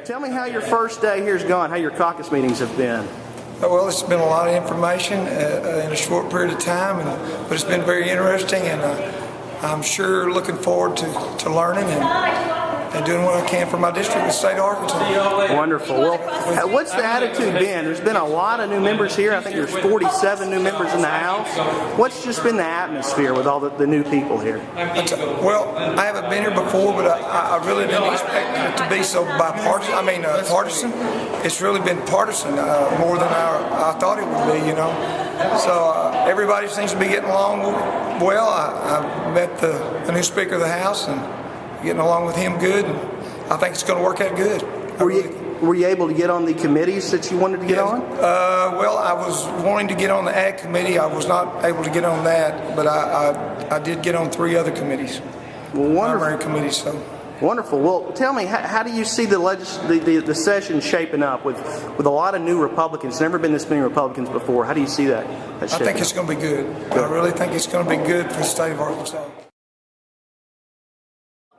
Tell me how your first day here's gone, how your caucus meetings have been. Well, it's been a lot of information in a short period of time, but it's been very interesting, and I'm sure looking forward to learning and doing what I can for my district, the state of Arkansas. Wonderful. Well, what's the attitude been? There's been a lot of new members here. I think there's 47 new members in the House. What's just been the atmosphere with all the new people here? Well, I haven't been here before, but I really didn't expect it to be so bipartisan. Partisan. It's really been partisan more than I thought it would be, you know. So everybody seems to be getting along well. I met the new Speaker of the House and getting along with him good, and I think it's going to work out good. Were you able to get on the committees that you wanted to get on? Well, I was wanting to get on the Ag Committee. I was not able to get on that, but I did get on 3 other committees. Well, wonderful. Primary committees. So. Wonderful. Well, tell me, how do you see the session shaping up with a lot of new Republicans? Never been this many Republicans before. How do you see that shaping I think it's going to be good. I really think it's going to be good for the state of Arkansas.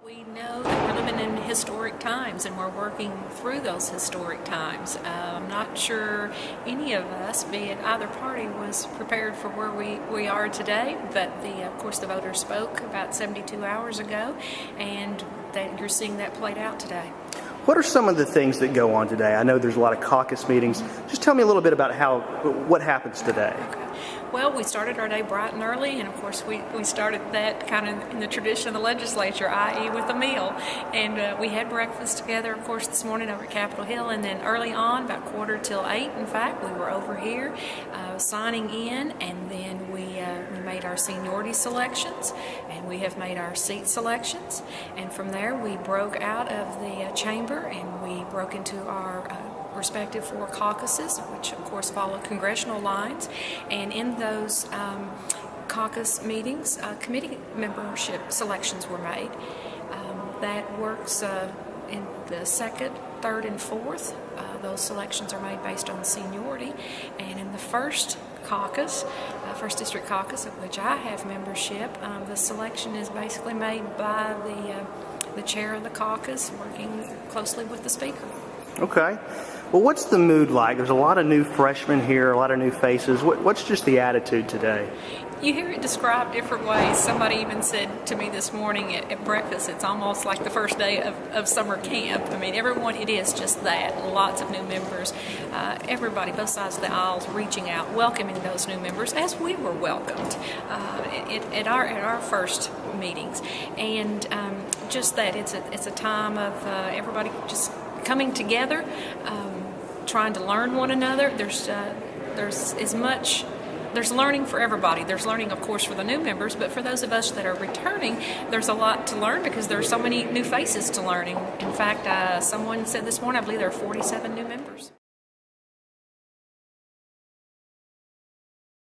We know that we're living in historic times, and we're working through those historic times. I'm not sure any of us, be it either party, was prepared for where we are today, but of course the voters spoke about 72 hours ago, and that you're seeing that played out today. What are some of the things that go on today? I know there's a lot of caucus meetings. Just tell me a little bit about what happens today. Okay. Well, we started our day bright and early, and of course we started that kind of in the tradition of the legislature, i.e. with a meal. And we had breakfast together, of course, this morning over at Capitol Hill, and then early on, about 7:45, in fact, we were over here signing in, and then we made our seniority selections, and we have made our seat selections. And from there, we broke out of the chamber, and we broke into our respective 4 caucuses, which of course follow congressional lines, and in those caucus meetings, committee membership selections were made. That works in the 2nd, 3rd, and 4th. Those selections are made based on seniority, and in the 1st caucus, 1st District Caucus, of which I have membership, the selection is basically made by the chair of the caucus, working closely with the Speaker. Okay. Well, what's the mood like? There's a lot of new freshmen here, a lot of new faces. What's just the attitude today? You hear it described different ways. Somebody even said to me this morning at breakfast, it's almost like the first day of summer camp. I mean, everyone, it is just that. Lots of new members. Everybody, both sides of the aisles, reaching out, welcoming those new members, as we were welcomed at our first meetings. And just that, it's a time of everybody just coming together, trying to learn one another. There's learning for everybody. There's learning, of course, for the new members, but for those of us that are returning, there's a lot to learn because there are so many new faces to learn. In fact, someone said this morning, I believe there are 47 new members.